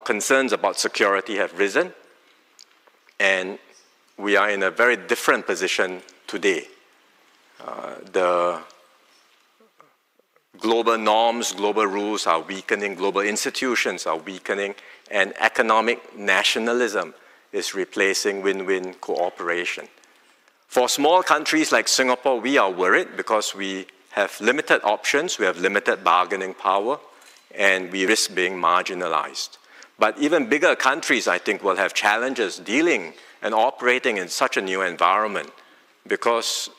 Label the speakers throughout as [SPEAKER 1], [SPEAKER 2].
[SPEAKER 1] concerns about security have risen, and we are in a very different position today. The global norms, global rules are weakening, global institutions are weakening, and economic nationalism is replacing win-win cooperation. For small countries like Singapore, we are worried because we have limited options, we have limited bargaining power, and we risk being marginalized. But even bigger countries, I think, will have challenges dealing and operating in such a new environment because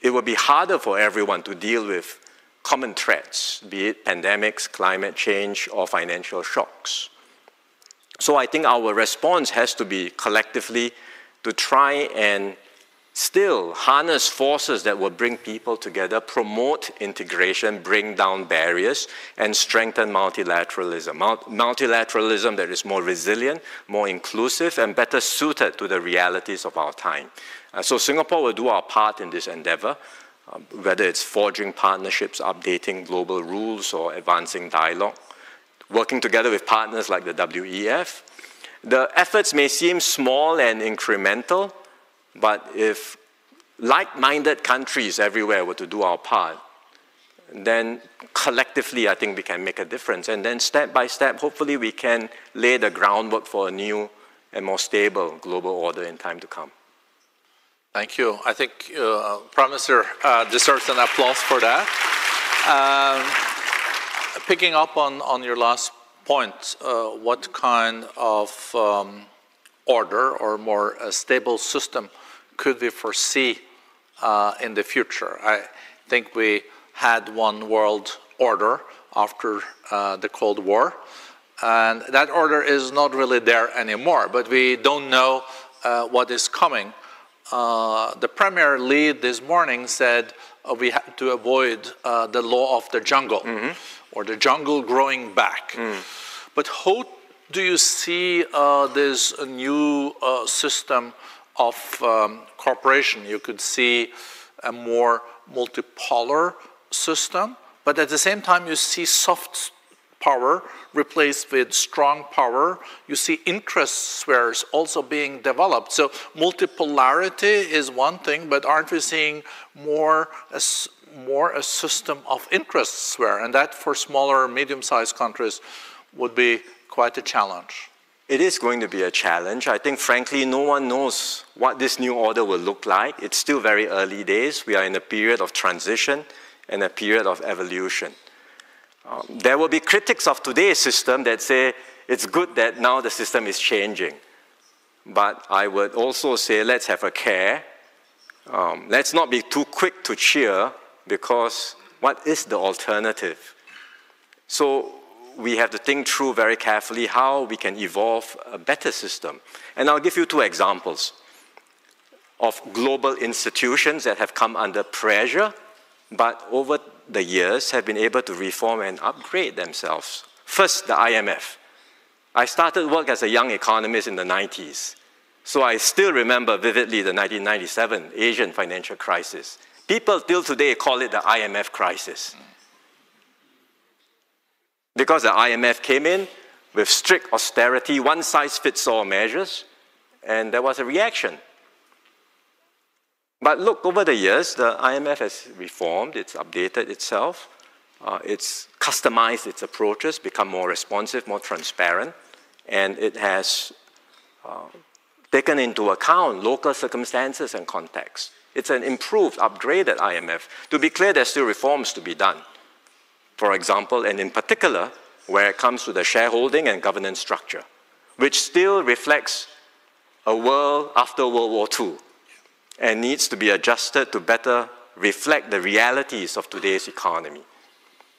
[SPEAKER 1] it will be harder for everyone to deal with common threats, be it pandemics, climate change, or financial shocks. So I think our response has to be collectively to try and still harness forces that will bring people together, promote integration, bring down barriers, and strengthen multilateralism. Multilateralism that is more resilient, more inclusive, and better suited to the realities of our time. So Singapore will do our part in this endeavor, whether it's forging partnerships, updating global rules, or advancing dialogue, working together with partners like the WEF. The efforts may seem small and incremental, but if like-minded countries everywhere were to do our part, then collectively I think we can make a difference. And then step by step, hopefully we can lay the groundwork for a new and more stable global order in time to come.
[SPEAKER 2] Thank you. I think Prime Minister deserves an applause for that. Picking up on your last point, what kind of order or more stable system could we foresee in the future? I think we had one world order after the Cold War, and that order is not really there anymore, but we don't know what is coming. The Premier lead this morning said we have to avoid the law of the jungle, or the jungle growing back. But how do you see this new system of cooperation? You could see a more multipolar system, but at the same time you see soft power replaced with strong power. You see interest spheres also being developed. So multipolarity is one thing, but aren't we seeing more a system of interest sphere? And that for smaller, medium-sized countries would be quite a challenge.
[SPEAKER 1] It is going to be a challenge. I think, frankly, no one knows what this new order will look like. It's still very early days. We are in a period of transition and a period of evolution. There will be critics of today's system that say it's good that now the system is changing. But I would also say let's have a care. Let's not be too quick to cheer, because what is the alternative? So we have to think through very carefully how we can evolve a better system. And I'll give you two examples of global institutions that have come under pressure, but over the years have been able to reform and upgrade themselves. First, the IMF. I started work as a young economist in the 90s, so I still remember vividly the 1997 Asian financial crisis. People till today call it the IMF crisis, because the IMF came in with strict austerity, one-size-fits-all measures, and there was a reaction. But look, over the years, the IMF has reformed, it's updated itself, it's customized its approaches, become more responsive, more transparent, and it has taken into account local circumstances and context. It's an improved, upgraded IMF. To be clear, there's still reforms to be done. For example, and in particular, where it comes to the shareholding and governance structure, which still reflects a world after World War II and needs to be adjusted to better reflect the realities of today's economy.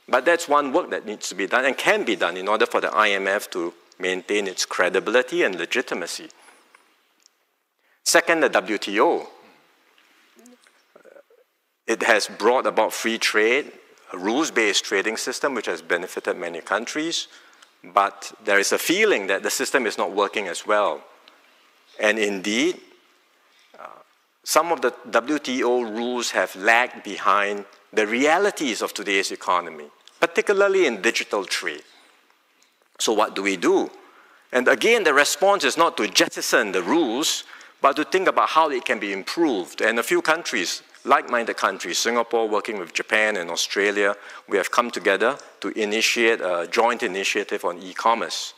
[SPEAKER 1] But that's one work that needs to be done and can be done in order for the IMF to maintain its credibility and legitimacy. Second, the WTO. It has brought about free trade, a rules-based trading system which has benefited many countries, but there is a feeling that the system is not working as well. And indeed, some of the WTO rules have lagged behind the realities of today's economy, particularly in digital trade. So what do? And again, the response is not to jettison the rules, but to think about how it can be improved. And a few countries, like-minded countries, Singapore working with Japan and Australia, we have come together to initiate a joint initiative on e-commerce.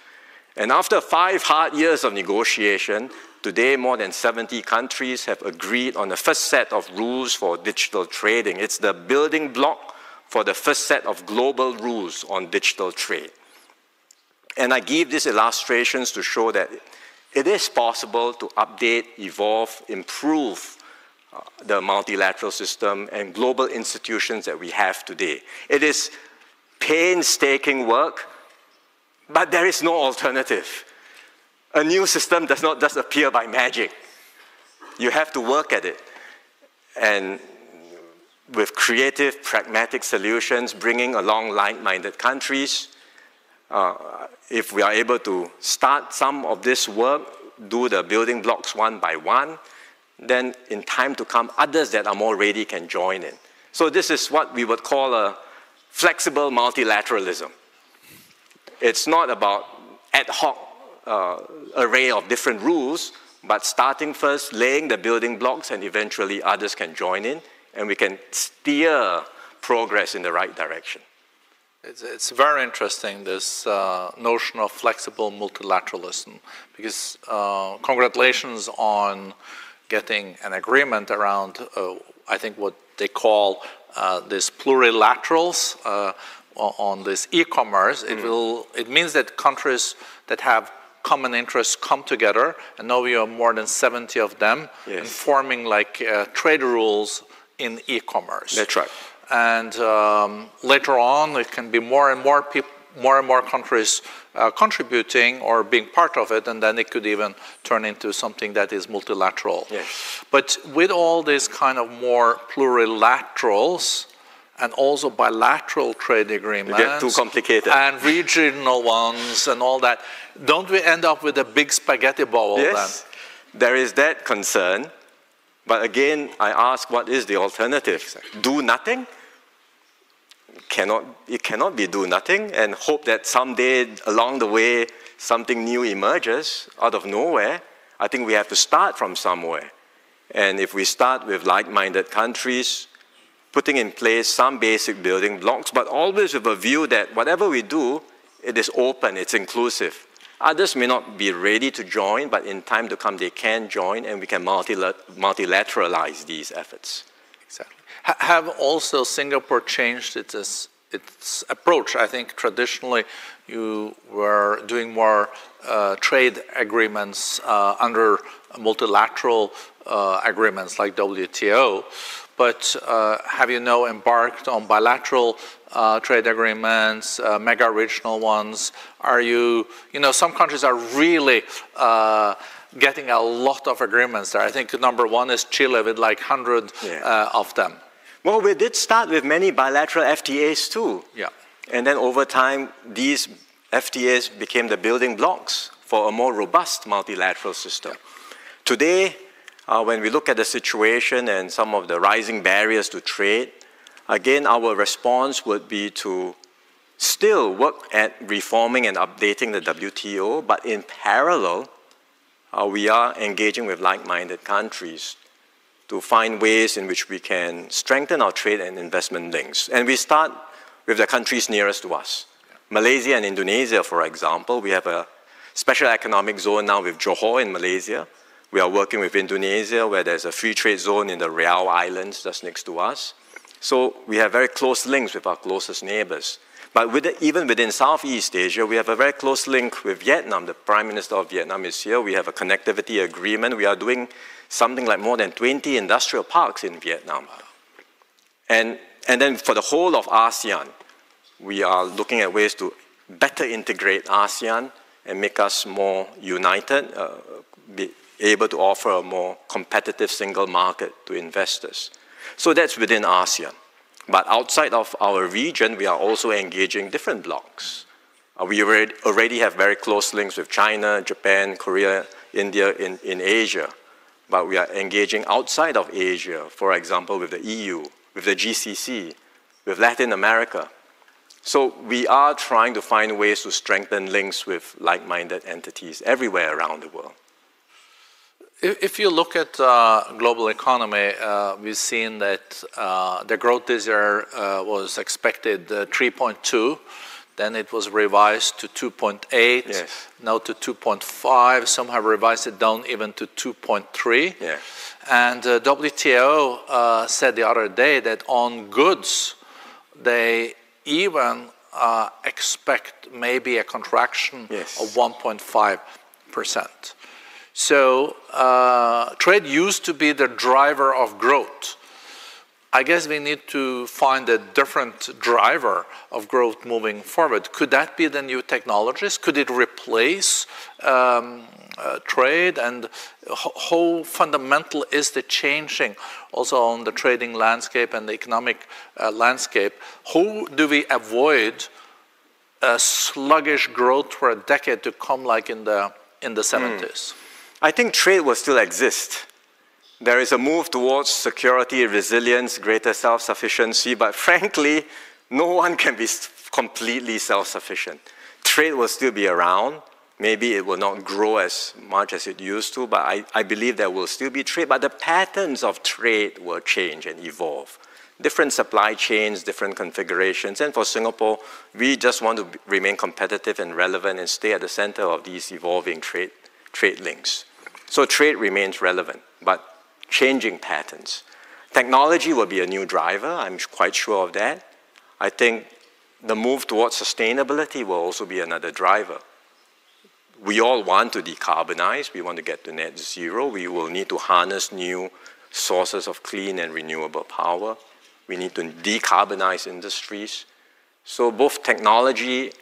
[SPEAKER 1] And after 5 hard years of negotiation, today more than 70 countries have agreed on the first set of rules for digital trading. It's the building block for the first set of global rules on digital trade. And I give these illustrations to show that it is possible to update, evolve, improve the multilateral system and global institutions that we have today. It is painstaking work, but there is no alternative. A new system does not just appear by magic. You have to work at it. And with creative, pragmatic solutions, bringing along like-minded countries, if we are able to start some of this work, do the building blocks one by one, then in time to come, others that are more ready can join in. So this is what we would call a flexible multilateralism. It's not about ad hoc array of different rules, but starting first, laying the building blocks, and eventually others can join in, and we can steer progress in the right direction.
[SPEAKER 2] It's very interesting, this notion of flexible multilateralism, because congratulations on getting an agreement around, I think, what they call these plurilaterals on this e-commerce. It means that countries that have common interests come together, and now we have more than 70 of them,
[SPEAKER 1] yes,
[SPEAKER 2] and forming like trade rules in e-commerce.
[SPEAKER 1] That's right.
[SPEAKER 2] And later on, it can be more and more countries contributing or being part of it, and then it could even turn into something that is multilateral.
[SPEAKER 1] Yes.
[SPEAKER 2] But with all these kind of more plurilaterals and also bilateral trade agreements,
[SPEAKER 1] they get too complicated,
[SPEAKER 2] and regional ones and all that, don't we end up with a big spaghetti bowl then?
[SPEAKER 1] Yes, there is that concern. But again, I ask, what is the alternative? Do nothing? It cannot be do nothing and hope that someday along the way something new emerges out of nowhere. I think we have to start from somewhere. And if we start with like-minded countries, putting in place some basic building blocks, but always with a view that whatever we do, it is open, it's inclusive. Others may not be ready to join, but in time to come, they can join, and we can multilateralize these efforts.
[SPEAKER 2] Exactly. Have also Singapore changed its approach? I think traditionally you were doing more trade agreements under multilateral agreements like WTO, but have you now embarked on bilateral trade agreements, mega regional ones? Are you know, some countries are really getting a lot of agreements there. I think number one is Chile with like 100 of them.
[SPEAKER 1] Well, we did start with many bilateral FTAs too.
[SPEAKER 2] Yeah.
[SPEAKER 1] And then over time, these FTAs became the building blocks for a more robust multilateral system. Yeah. Today, when we look at the situation and some of the rising barriers to trade, again, our response would be to still work at reforming and updating the WTO, but in parallel, we are engaging with like-minded countries to find ways in which we can strengthen our trade and investment links. And we start with the countries nearest to us. Yeah. Malaysia and Indonesia, for example, we have a special economic zone now with Johor in Malaysia. We are working with Indonesia, where there's a free trade zone in the Riau Islands just next to us. So we have very close links with our closest neighbors. But even within Southeast Asia, we have a very close link with Vietnam. The Prime Minister of Vietnam is here. We have a connectivity agreement. We are doing something like more than 20 industrial parks in Vietnam. And then for the whole of ASEAN, we are looking at ways to better integrate ASEAN and make us more united, be able to offer a more competitive single market to investors. So that's within ASEAN. But outside of our region, we are also engaging different blocs. We already have very close links with China, Japan, Korea, India in Asia. But we are engaging outside of Asia, for example, with the EU, with the GCC, with Latin America. So we are trying to find ways to strengthen links with like-minded entities everywhere around the world.
[SPEAKER 2] If you look at global economy, we've seen that the growth this year was expected 3.2, then it was revised to 2.8,
[SPEAKER 1] yes.
[SPEAKER 2] now to 2.5. Some have revised it down even to 2.3.
[SPEAKER 1] Yeah.
[SPEAKER 2] And WTO said the other day that on goods, they even expect maybe a contraction
[SPEAKER 1] yes.
[SPEAKER 2] of 1.5%. So trade used to be the driver of growth. I guess we need to find a different driver of growth moving forward. Could that be the new technologies? Could it replace trade? And how fundamental is the changing also on the trading landscape and the economic landscape? How do we avoid a sluggish growth for a decade to come like in the 70s?
[SPEAKER 1] I think trade will still exist. There is a move towards security, resilience, greater self-sufficiency, but frankly, no one can be completely self-sufficient. Trade will still be around. Maybe it will not grow as much as it used to, but I believe there will still be trade, but the patterns of trade will change and evolve. Different supply chains, different configurations, and for Singapore, we just want to remain competitive and relevant and stay at the center of these evolving trade links. So trade remains relevant, but changing patterns. Technology will be a new driver, I'm quite sure of that. I think the move towards sustainability will also be another driver. We all want to decarbonize, we want to get to net zero, we will need to harness new sources of clean and renewable power. We need to decarbonize industries. So both technology,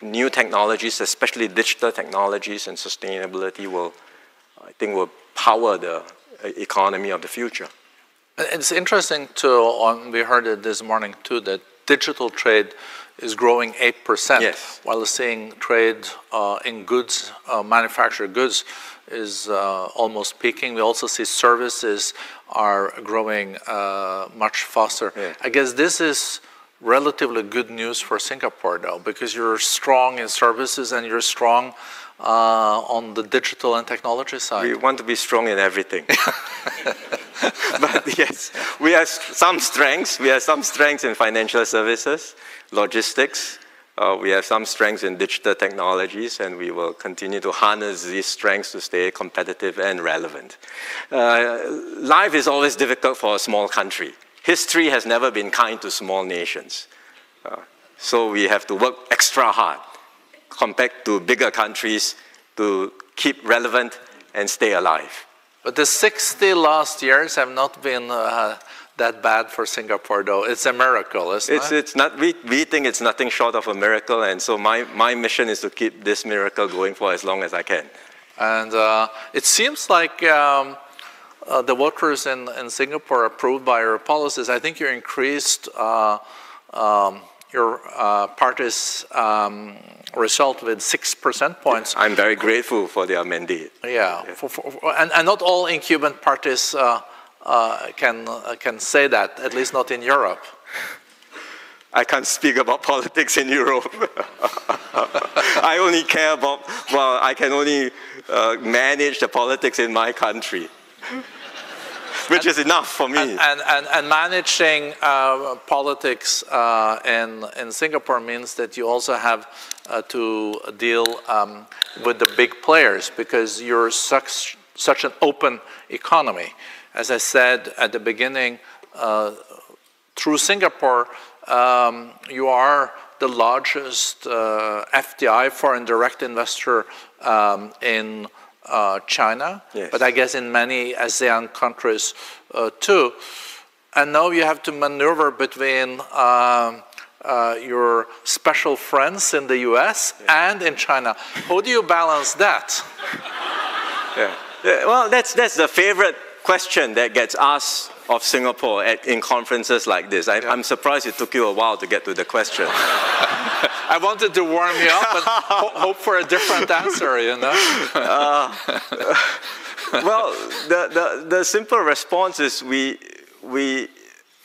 [SPEAKER 1] new technologies, especially digital technologies and sustainability will, I think, will power the economy of the future.
[SPEAKER 2] It's interesting too, we heard it this morning too, that digital trade is growing 8%,
[SPEAKER 1] yes.
[SPEAKER 2] while seeing trade in goods, manufactured goods, is almost peaking. We also see services are growing much faster.
[SPEAKER 1] Yeah.
[SPEAKER 2] I guess this is relatively good news for Singapore though, because you're strong in services and you're strong on the digital and technology side.
[SPEAKER 1] We want to be strong in everything. But yes, we have some strengths. We have some strengths in financial services, logistics. We have some strengths in digital technologies, and we will continue to harness these strengths to stay competitive and relevant. Life is always difficult for a small country. History has never been kind to small nations. So we have to work extra hard compared to bigger countries to keep relevant and stay alive.
[SPEAKER 2] But the 60 last years have not been that bad for Singapore, though. It's a miracle, isn't it?
[SPEAKER 1] It's not, we think it's nothing short of a miracle, and so my mission is to keep this miracle going for as long as I can.
[SPEAKER 2] And it seems like the voters in Singapore approved by your policies. I think you increased your party's result with 6 percentage points.
[SPEAKER 1] I'm very grateful for their mandate.
[SPEAKER 2] Yeah, and not all incumbent parties can say that, at least not in Europe.
[SPEAKER 1] I can't speak about politics in Europe. I only care about, well, I can only manage the politics in my country, which is enough for me.
[SPEAKER 2] And managing politics in Singapore means that you also have to deal with the big players, because you're such an open economy. As I said at the beginning, through Singapore, you are the largest FDI, foreign direct investor, in China,
[SPEAKER 1] yes.
[SPEAKER 2] But I guess in many ASEAN countries too. And now you have to maneuver between your special friends in the US and in China. How do you balance that?
[SPEAKER 1] Yeah, well, that's the favorite question that gets asked of Singapore in conferences like this. I'm surprised it took you a while to get to the question.
[SPEAKER 2] I wanted to warm you up and hope for a different answer, you know?
[SPEAKER 1] Well, the simple response is we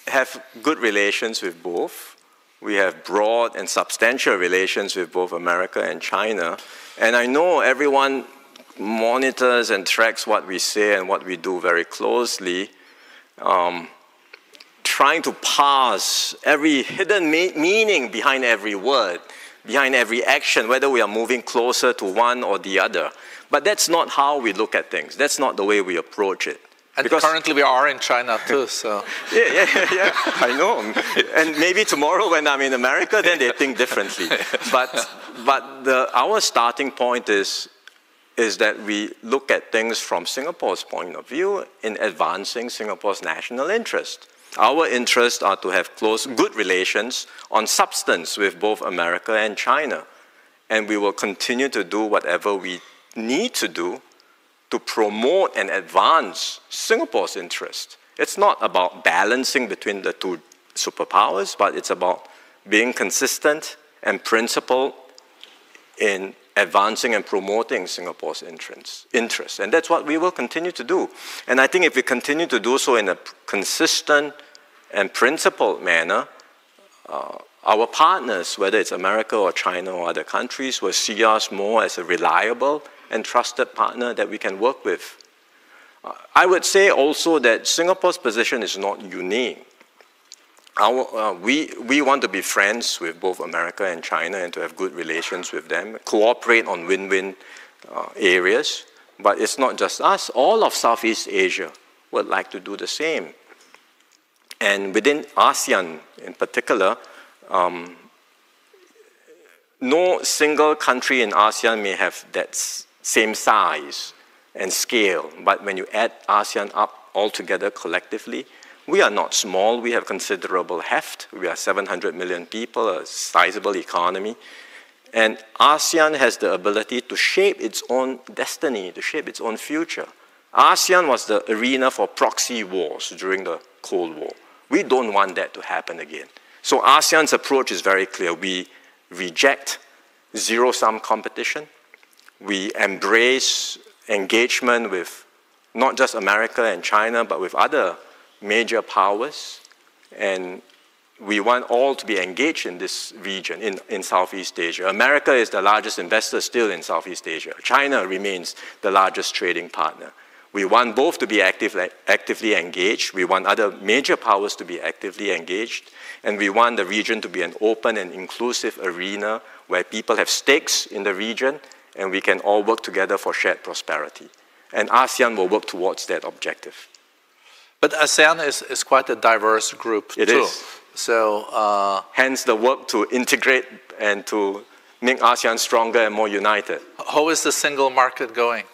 [SPEAKER 1] have good relations with both. We have broad and substantial relations with both America and China. And I know everyone monitors and tracks what we say and what we do very closely, trying to parse every hidden meaning behind every word, behind every action, whether we are moving closer to one or the other. But that's not how we look at things. That's not the way we approach it.
[SPEAKER 2] And
[SPEAKER 1] because
[SPEAKER 2] currently we are in China too, so.
[SPEAKER 1] Yeah, I know. And maybe tomorrow when I'm in America, then they think differently. But our starting point is that we look at things from Singapore's point of view in advancing Singapore's national interest. Our interests are to have close, good relations on substance with both America and China. And we will continue to do whatever we need to do to promote and advance Singapore's interest. It's not about balancing between the two superpowers, but it's about being consistent and principled in advancing and promoting Singapore's interests. And that's what we will continue to do. And I think if we continue to do so in a consistent and principled manner, our partners, whether it's America or China or other countries, will see us more as a reliable and trusted partner that we can work with. I would say also that Singapore's position is not unique. We want to be friends with both America and China and to have good relations with them, cooperate on win-win areas. But it's not just us. All of Southeast Asia would like to do the same. And within ASEAN in particular, no single country in ASEAN may have that same size and scale. But when you add ASEAN up altogether collectively, we are not small. We have considerable heft. We are 700 million people, a sizable economy. And ASEAN has the ability to shape its own destiny, to shape its own future. ASEAN was the arena for proxy wars during the Cold War. We don't want that to happen again. So ASEAN's approach is very clear. We reject zero-sum competition. We embrace engagement with not just America and China, but with other major powers. And we want all to be engaged in this region, in Southeast Asia. America is the largest investor still in Southeast Asia. China remains the largest trading partner. We want both to be actively engaged. We want other major powers to be actively engaged. And we want the region to be an open and inclusive arena where people have stakes in the region and we can all work together for shared prosperity. And ASEAN will work towards that objective.
[SPEAKER 2] But ASEAN is quite a diverse group too.
[SPEAKER 1] It is.
[SPEAKER 2] So,
[SPEAKER 1] hence the work to integrate and to make ASEAN stronger and more united.
[SPEAKER 2] How is the single market going?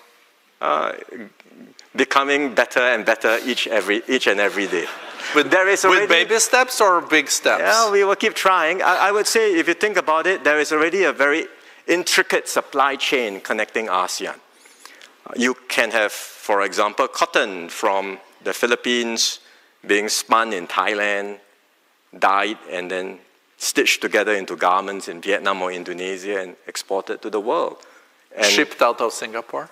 [SPEAKER 1] Becoming better and better each and every day.
[SPEAKER 2] With baby steps or big steps?
[SPEAKER 1] Yeah, we will keep trying. I would say, if you think about it, there is already a very intricate supply chain connecting ASEAN. You can have, for example, cotton from the Philippines being spun in Thailand, dyed, and then stitched together into garments in Vietnam or Indonesia and exported to the world. And
[SPEAKER 2] shipped out of Singapore?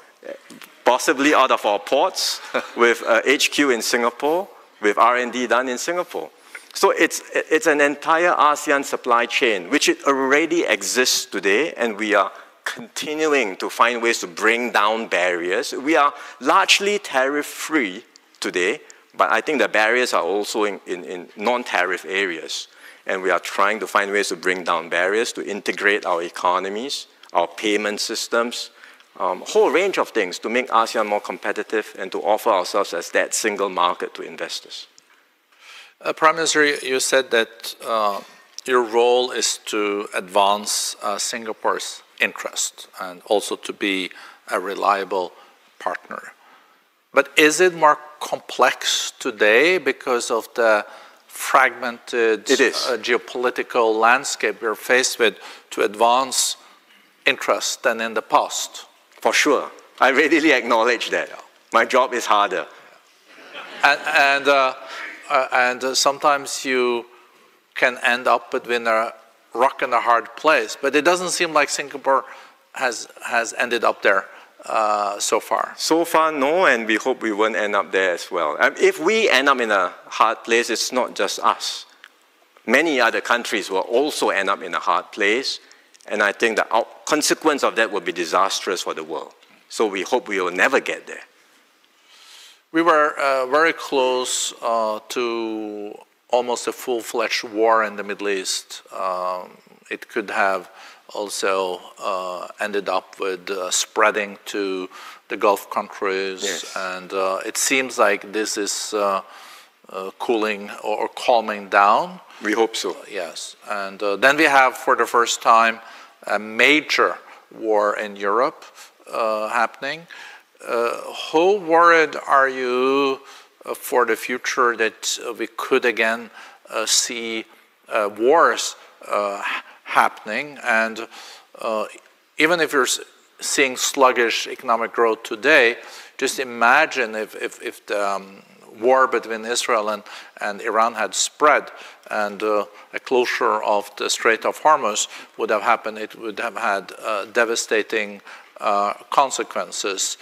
[SPEAKER 1] Possibly out of our ports, with HQ in Singapore, with R&D done in Singapore. So it's an entire ASEAN supply chain, which it already exists today, and we are continuing to find ways to bring down barriers. We are largely tariff-free today, but I think the barriers are also in non-tariff areas. And we are trying to find ways to bring down barriers, to integrate our economies, our payment systems, whole range of things to make ASEAN more competitive and to offer ourselves as that single market to investors.
[SPEAKER 2] Prime Minister, you said that your role is to advance Singapore's interest and also to be a reliable partner. But is it more complex today because of the fragmented geopolitical landscape we're faced with to advance interest than in the past?
[SPEAKER 1] For sure. I readily acknowledge that. My job is harder.
[SPEAKER 2] And sometimes you can end up between a rock and a hard place. But it doesn't seem like Singapore has ended up there so far.
[SPEAKER 1] So far, no, and we hope we won't end up there as well. If we end up in a hard place, it's not just us. many other countries will also end up in a hard place. And I think the consequence of that will be disastrous for the world. So we hope we will never get there.
[SPEAKER 2] We were very close to almost a full-fledged war in the Middle East. It could have also ended up with spreading to the Gulf countries.
[SPEAKER 1] Yes.
[SPEAKER 2] And it seems like this is cooling or calming down.
[SPEAKER 1] We hope so.
[SPEAKER 2] Yes. And then we have, for the first time, a major war in Europe happening. How worried are you for the future that we could again see wars happening? And even if you're seeing sluggish economic growth today, just imagine if the war between Israel and Iran had spread and a closure of the Strait of Hormuz would have happened. It would have had devastating consequences.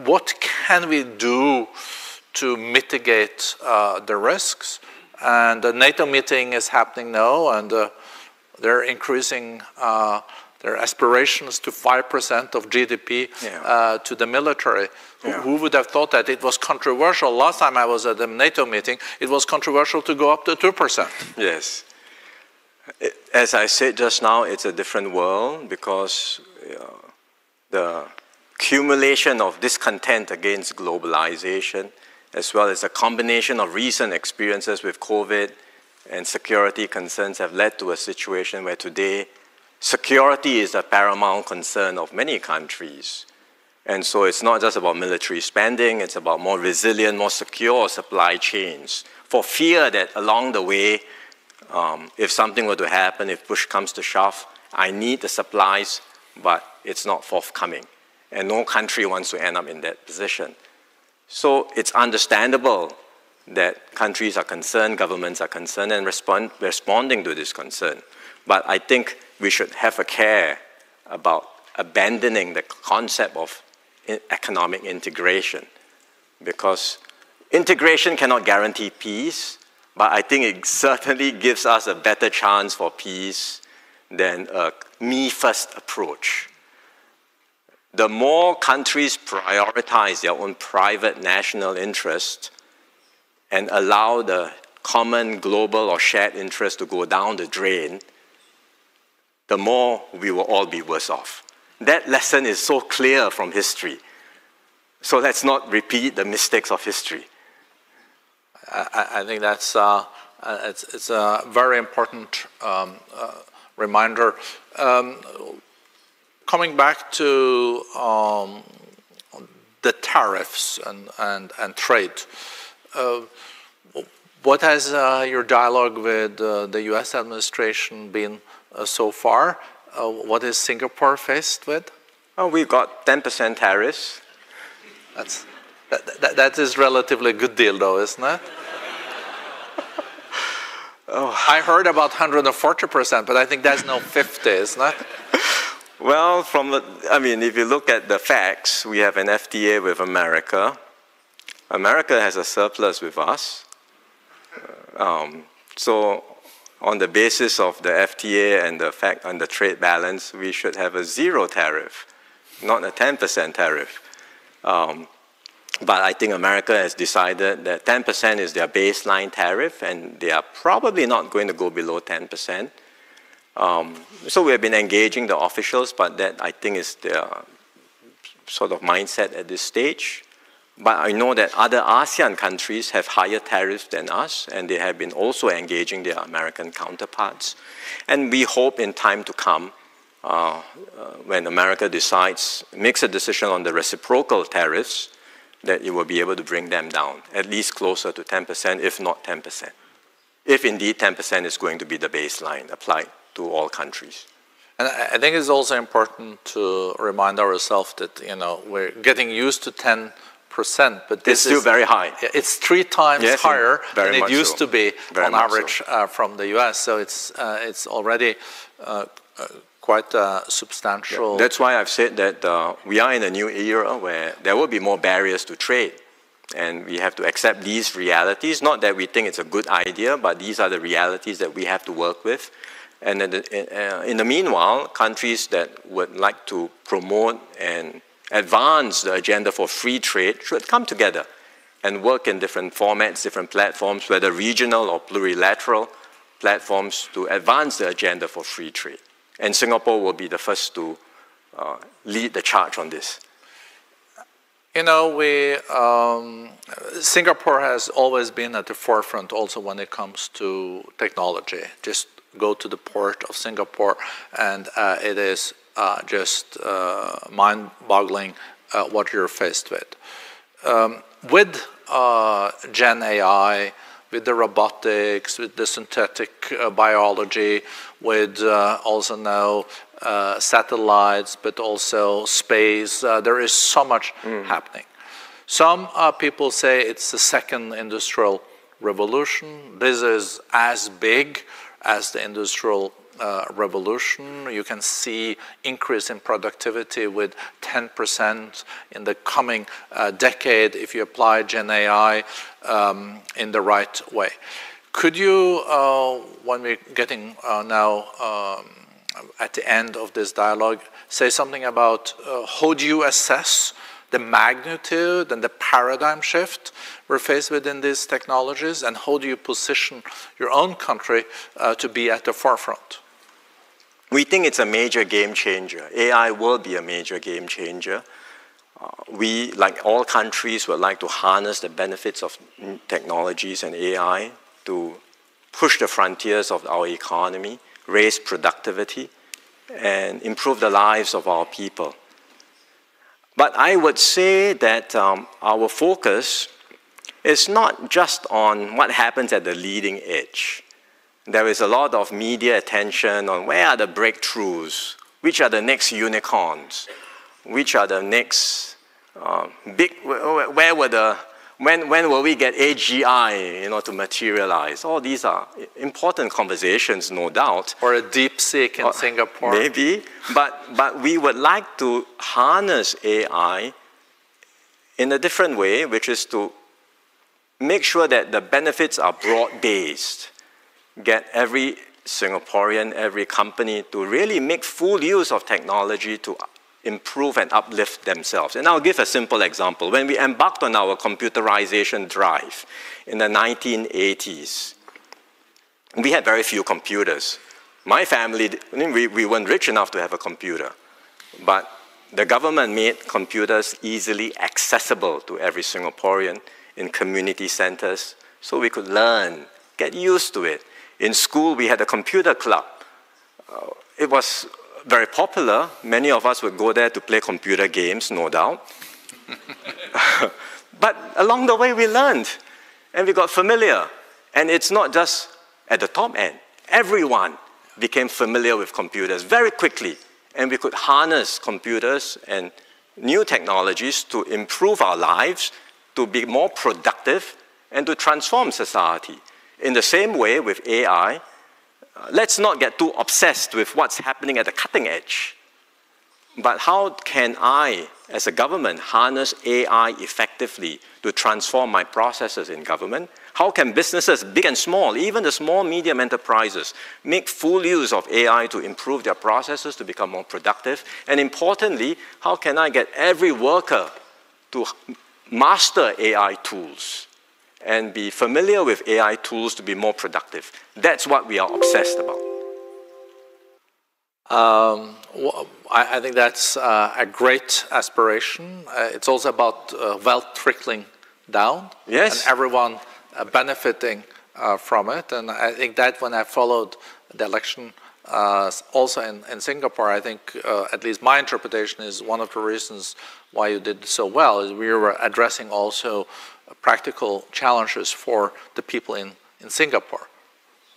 [SPEAKER 2] What can we do to mitigate the risks? And the NATO meeting is happening now, and they're increasing their aspirations to 5% of GDP to the military. Yeah. Who would have thought that? It was controversial. Last time I was at the NATO meeting, it was controversial to go up to 2%.
[SPEAKER 1] Yes. As I said just now, it's a different world because the accumulation of discontent against globalization, as well as a combination of recent experiences with COVID and security concerns have led to a situation where today security is a paramount concern of many countries. And so it's not just about military spending, it's about more resilient, more secure supply chains, for fear that along the way, if something were to happen, if push comes to shove, I need the supplies, but it's not forthcoming. And no country wants to end up in that position. So it's understandable that countries are concerned, governments are concerned, and responding to this concern. But I think we should have a care about abandoning the concept of economic integration, because integration cannot guarantee peace, but I think it certainly gives us a better chance for peace than a me-first approach. The more countries prioritize their own private national interest and allow the common global or shared interest to go down the drain, the more we will all be worse off. That lesson is so clear from history. So let's not repeat the mistakes of history.
[SPEAKER 2] I think that's it's a very important reminder. Coming back to the tariffs and trade, what has your dialogue with the U.S. administration been so far? What is Singapore faced with?
[SPEAKER 1] Oh, we got 10% tariffs.
[SPEAKER 2] That is relatively a good deal, though, isn't it? Oh. I heard about 140%, but I think that's no 50, isn't it?
[SPEAKER 1] Well, if you look at the facts, we have an FTA with America. America has a surplus with us. So on the basis of the FTA and the fact on the trade balance, we should have a 0 tariff, not a 10% tariff. But I think America has decided that 10% is their baseline tariff, and they are probably not going to go below 10%. So we have been engaging the officials, but that I think is their sort of mindset at this stage. But I know that other ASEAN countries have higher tariffs than us, and they have been also engaging their American counterparts. And we hope in time to come, when America makes a decision on the reciprocal tariffs, that it will be able to bring them down, at least closer to 10%, if not 10%. If indeed 10% is going to be the baseline applied to all countries.
[SPEAKER 2] And I think it's also important to remind ourselves that, we're getting used to 10%, but this
[SPEAKER 1] is still very high.
[SPEAKER 2] It's 3 times higher than it used to be on average from the US. So it's already quite substantial.
[SPEAKER 1] That's why I've said that we are in a new era where there will be more barriers to trade. And we have to accept these realities, not that we think it's a good idea, but these are the realities that we have to work with. And in the meanwhile, countries that would like to promote and advance the agenda for free trade should come together and work in different formats, different platforms, whether regional or plurilateral platforms, to advance the agenda for free trade. And Singapore will be the first to lead the charge on this.
[SPEAKER 2] You know, Singapore has always been at the forefront also when it comes to technology. Just go to the port of Singapore and it is just mind-boggling what you're faced with. With Gen AI, with the robotics, with the synthetic biology, with also now satellites, but also space. There is so much happening. Some people say it's the second industrial revolution. This is as big as the industrial revolution. You can see increase in productivity with 10% in the coming decade if you apply Gen AI in the right way. Could you, when we're getting now at the end of this dialogue, say something about how do you assess the magnitude and the paradigm shift we're faced with in these technologies, and how do you position your own country to be at the forefront?
[SPEAKER 1] We think it's a major game changer. AI will be a major game changer. We, like all countries, would like to harness the benefits of technologies and AI to push the frontiers of our economy, raise productivity, and improve the lives of our people. But I would say that our focus is not just on what happens at the leading edge. There is a lot of media attention on where are the breakthroughs, which are the next unicorns, which are the next big, when will we get AGI, to materialize? All these are important conversations, no doubt.
[SPEAKER 2] Or a DeepSeek in Singapore.
[SPEAKER 1] Maybe, but we would like to harness AI in a different way, which is to make sure that the benefits are broad-based. Get every Singaporean, every company to really make full use of technology to improve and uplift themselves. And I'll give a simple example. When we embarked on our computerization drive in the 1980s, we had very few computers. My family, we weren't rich enough to have a computer, but the government made computers easily accessible to every Singaporean in community centers so we could learn, get used to it. In school, we had a computer club. It was very popular. Many of us would go there to play computer games, no doubt. But along the way, we learned, and we got familiar. And it's not just at the top end. Everyone became familiar with computers very quickly, and we could harness computers and new technologies to improve our lives, to be more productive, and to transform society. In the same way with AI, let's not get too obsessed with what's happening at the cutting edge. But how can I, as a government, harness AI effectively to transform my processes in government? How can businesses, big and small, even the small, medium enterprises, make full use of AI to improve their processes, to become more productive? And importantly, how can I get every worker to master AI tools and be familiar with AI tools to be more productive? That's what we are obsessed about.
[SPEAKER 2] I think that's a great aspiration. It's also about wealth trickling down,
[SPEAKER 1] yes,
[SPEAKER 2] and everyone benefiting from it. And I think that when I followed the election also in Singapore, I think at least my interpretation is one of the reasons why you did so well is we were addressing also practical challenges for the people in Singapore.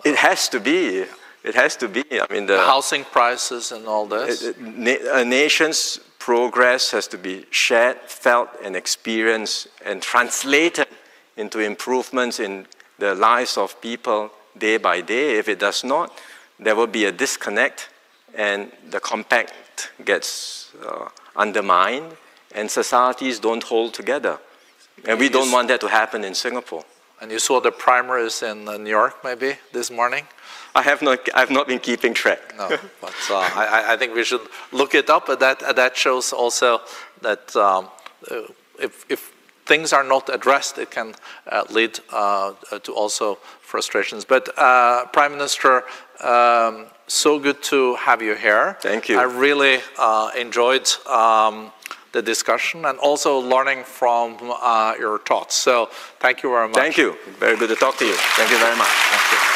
[SPEAKER 1] It has to be. It has to be. I mean, the
[SPEAKER 2] housing prices and all this.
[SPEAKER 1] A nation's progress has to be shared, felt, and experienced, and translated into improvements in the lives of people day by day. If it does not, there will be a disconnect, and the compact gets undermined, and societies don't hold together. And we don't want that to happen in Singapore.
[SPEAKER 2] And you saw the primaries in New York, maybe, this morning?
[SPEAKER 1] I've not been keeping track.
[SPEAKER 2] No, but I think we should look it up. That shows also that if things are not addressed, it can lead to also frustrations. But Prime Minister, so good to have you here.
[SPEAKER 1] Thank you.
[SPEAKER 2] I really enjoyed the discussion and also learning from your thoughts. So thank you very much.
[SPEAKER 1] Thank you. Very good to talk to you. Thank you very much.
[SPEAKER 2] Thank you.